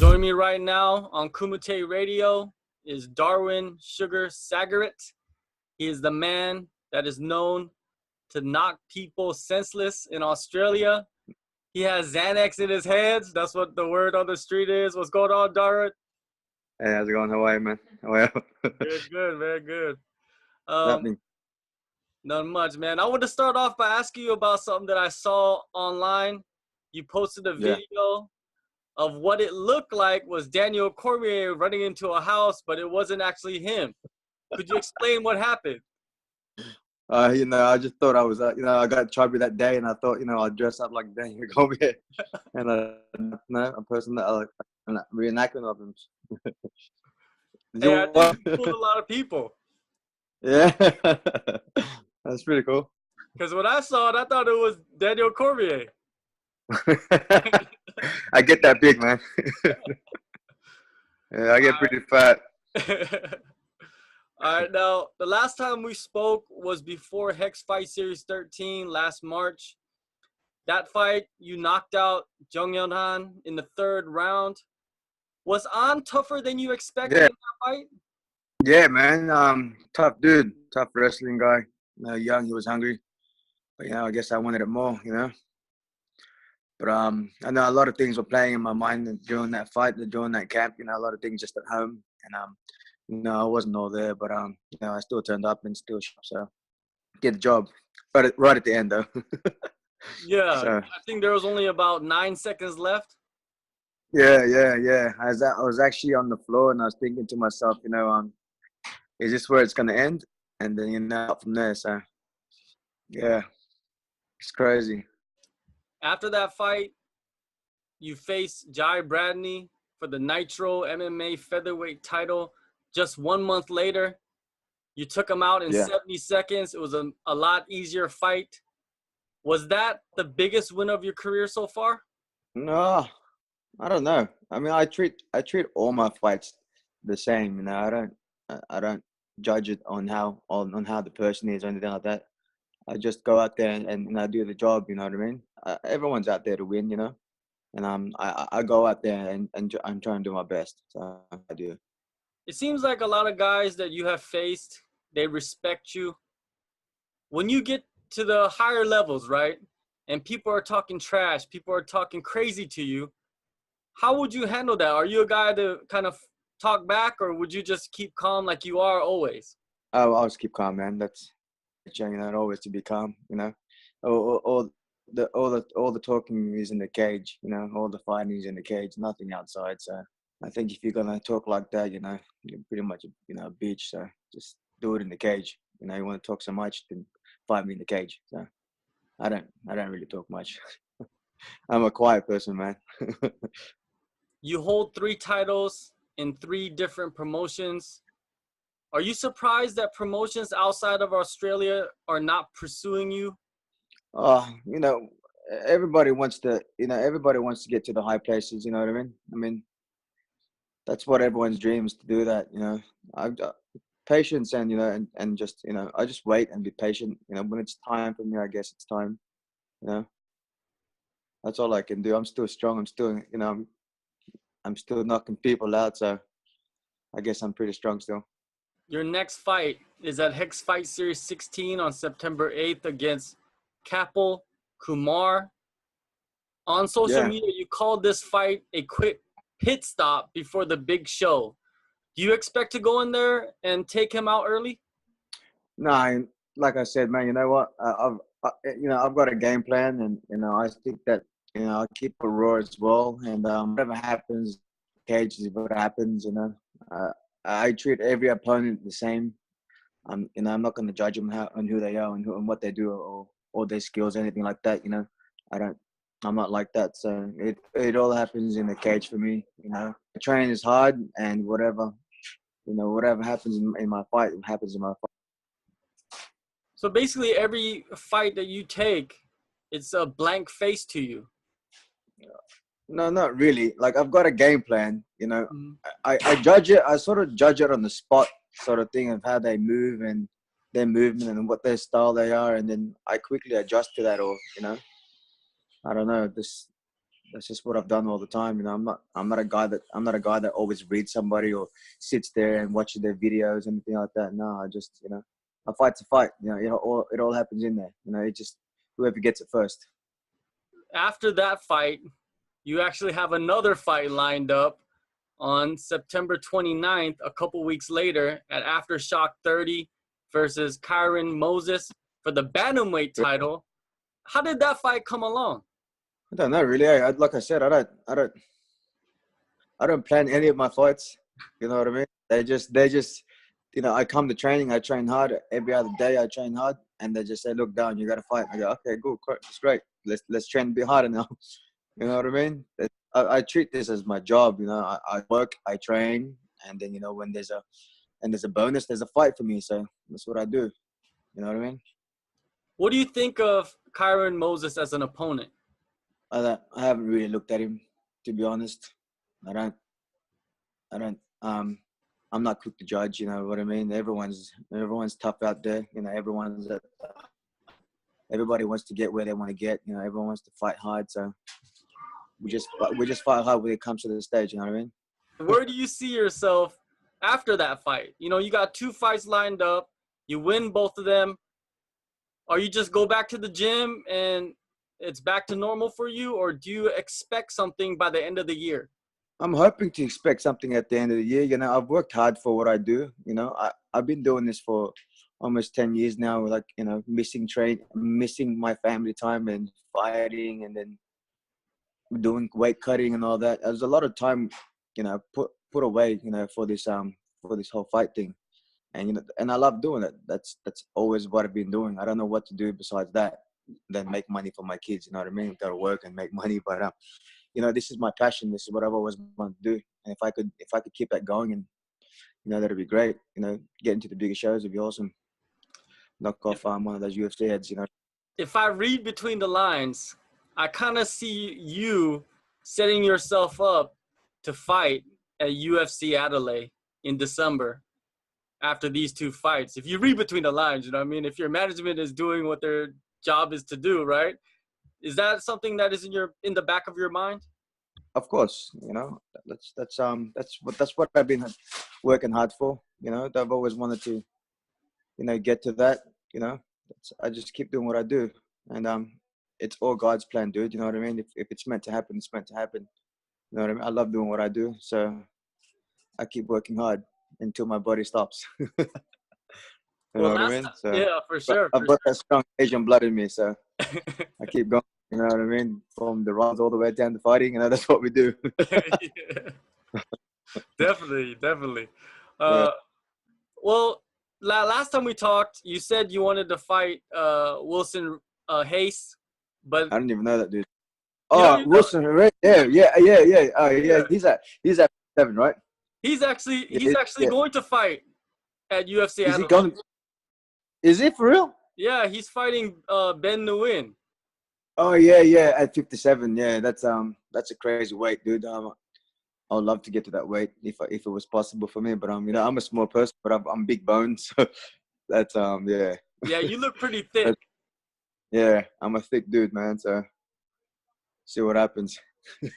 Joining me right now on Kumite Radio is Darwin Sagurit. He is the man that is known to knock people senseless in Australia. He has Xanax in his hands. That's what the word on the street is. What's going on, Darwin? Hey, how's it going? How are you, man? How are you? Good, very good. Nothing. Not much, man. I want to start off by asking you about something that I saw online. You posted a video of what it looked like was Daniel Cormier running into a house, but it wasn't actually him. Could you explain what happened? I just thought I was, I got chubby that day, and I thought, I'd dress up like Daniel Cormier, and a person that like reenactment of him. Yeah, I think you fooled a lot of people. Yeah, that's pretty cool. Because when I saw it, I thought it was Daniel Cormier. I get that big, man. Yeah, I get pretty fat. All right, now, the last time we spoke was before Hex Fight Series 13 last March. That fight, you knocked out Jung Yeon in the third round. Was An tougher than you expected in that fight? Yeah, man. Tough dude. Tough wrestling guy. Young, he was hungry. But, I guess I wanted it more, But I know a lot of things were playing in my mind during that fight, during that camp. A lot of things just at home, and I wasn't all there. But I still turned up and still shot, so get the job. But right at the end, though. Yeah, so, I think there was only about 9 seconds left. Yeah. I was actually on the floor, and I was thinking to myself, is this where it's gonna end? And then out from there. So yeah, it's crazy. After that fight, you faced Jai Bradney for the Nitro MMA featherweight title. Just 1 month later, you took him out in 70 seconds. It was a lot easier fight. Was that the biggest win of your career so far? No, I don't know. I mean, I treat all my fights the same. I don't judge it on how the person is or anything like that. I just go out there and I do the job. You know what I mean? Everyone's out there to win, and I go out there and I'm trying to do my best. So I do. It seems like a lot of guys that you have faced, they respect you. When you get to the higher levels, right, and people are talking trash, people are talking crazy to you, how would you handle that? Are you a guy to kind of talk back, or would you just keep calm like you are always? I'll always keep calm, man. That's always to be calm. All the talking is in the cage. All the fighting is in the cage. Nothing outside. So I think if you're gonna talk like that, you're pretty much a bitch. So just do it in the cage. You want to talk so much, then fight me in the cage. So I don't really talk much. I'm a quiet person, man. You hold 3 titles in 3 different promotions. Are you surprised that promotions outside of Australia are not pursuing you? Everybody wants to get to the high places. You know what I mean? I mean, that's what everyone's dream is, to do that. I've got patience and and just I just wait and be patient. When it's time for me, I guess it's time. That's all I can do. I'm still strong. I'm still I'm still knocking people out. So I guess I'm pretty strong still. Your next fight is at Hex Fight Series 16 on September 8th against Kapil Kumar. On social media, you called this fight a quick pit stop before the big show. Do you expect to go in there and take him out early? No, like I said, man, you know what? I've got a game plan, and I think that I keep it raw as well. And whatever happens, cage is what happens. I treat every opponent the same. I'm not going to judge them on who they are and what they do or their skills, anything like that. I'm not like that. So it all happens in the cage for me. I train is hard, and whatever happens in my fight, it happens in my fight. So basically, every fight that you take, it's a blank face to you. No, not really. Like, I've got a game plan. I judge it. I sort of judge it on the spot, sort of thing, of how they move and their movement and what their style they are, and then I quickly adjust to that. Or I don't know. That's just what I've done all the time. You know, I'm not a guy that always reads somebody or sits there and watches their videos, anything like that. No, I just, you know, a fight's a fight. You know, it all happens in there. You know, it just, whoever gets it first. After that fight, you actually have another fight lined up on September 29th, a couple weeks later, at Aftershock 30 versus Kairin Moses for the bantamweight title. How did that fight come along? I don't know really. Like I said, I don't plan any of my fights. You know what I mean? They just, you know, I come to training, I train hard every other day. I train hard, and they just say, "Look, down, you got to fight." I go, "Okay, good, it's great. Let's train a bit harder now." You know what I mean? I treat this as my job. You know, I work, I train, and then, you know, when there's a bonus, there's a fight for me. So that's what I do. You know what I mean? What do you think of Chiron Moses as an opponent? I haven't really looked at him, to be honest. I don't. I'm not quick to judge. You know what I mean? Everyone's tough out there. You know, everybody wants to get where they want to get. You know, everyone wants to fight hard. So we just fight hard when it comes to the stage. You know what I mean? Where do you see yourself after that fight? You know, you got 2 fights lined up. You win both of them. Are you just go back to the gym and it's back to normal for you, or do you expect something by the end of the year? I'm hoping to expect something at the end of the year. You know, I've worked hard for what I do. You know, I've been doing this for almost 10 years now. Like, you know, missing my family time and fighting, and then doing weight cutting and all that. There's a lot of time, you know, put away, you know, for this whole fight thing. And, you know, and I love doing it. That's always what I've been doing. I don't know what to do besides that, than make money for my kids. You know what I mean? Got to work and make money, but you know, this is my passion. This is what I've always wanted to do. And if I could keep that going, and, you know, that'd be great. You know, get into the bigger shows would be awesome. Knock off one of those UFC heads. You know. If I read between the lines, I kind of see you setting yourself up to fight at UFC Adelaide in December after these 2 fights. If you read between the lines, you know what I mean? If your management is doing what their job is to do, right? Is that something that is in the back of your mind? Of course, you know, that's what I've been working hard for. You know, I've always wanted to, you know, get to that. You know, I just keep doing what I do, and it's all God's plan, dude. You know what I mean? If it's meant to happen, it's meant to happen. You know what I mean? I love doing what I do, so I keep working hard until my body stops. You know what I mean? So, yeah, for sure. I've got that strong Asian blood in me, so I keep going. You know what I mean? From the rounds all the way down to fighting, you know, that's what we do. Definitely. Yeah. Well, last time we talked, you said you wanted to fight Wilson Hayes, but I didn't even know that, dude. You Oh, Wilson, right? Yeah. Oh, yeah. He's at 7, right? He's actually going to fight at UFC. Is he going? Is it for real? Yeah, he's fighting Ben Nguyen. Oh yeah, at 57. Yeah, that's a crazy weight, dude. I would love to get to that weight if it was possible for me. But you know, I'm a small person, but I'm big boned, so that's yeah. Yeah, you look pretty thick. Yeah, I'm a thick dude, man. So see what happens.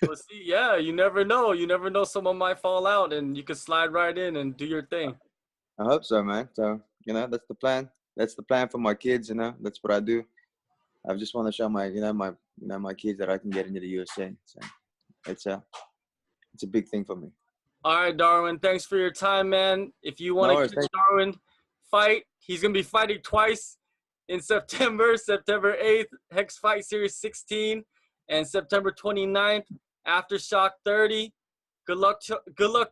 Well, see, yeah, you never know. You never know. Someone might fall out, and you could slide right in and do your thing. I hope so, man. So, you know, that's the plan. That's the plan for my kids. You know, that's what I do. I just want to show my kids that I can get into the USA. So it's a big thing for me. All right, Darwin. Thanks for your time, man. If you want to catch Darwin fight, he's gonna be fighting twice in September 8th, Hex Fight Series 16, and September 29th, Aftershock 30. Good luck to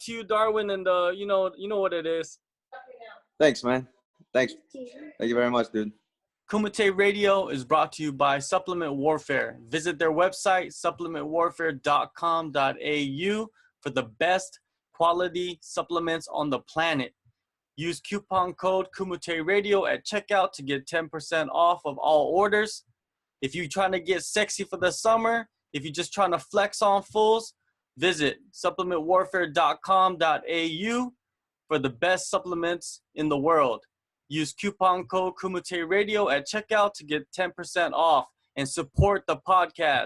you, Darwin, and you know what it is. Thanks, man. Thanks. Thank you very much, dude. Kumite Radio is brought to you by Supplement Warfare. Visit their website, supplementwarfare.com.au, for the best quality supplements on the planet. Use coupon code Kumite Radio at checkout to get 10% off of all orders. If you're trying to get sexy for the summer, if you're just trying to flex on fools, visit supplementwarfare.com.au for the best supplements in the world. Use coupon code Kumite Radio at checkout to get 10% off and support the podcast.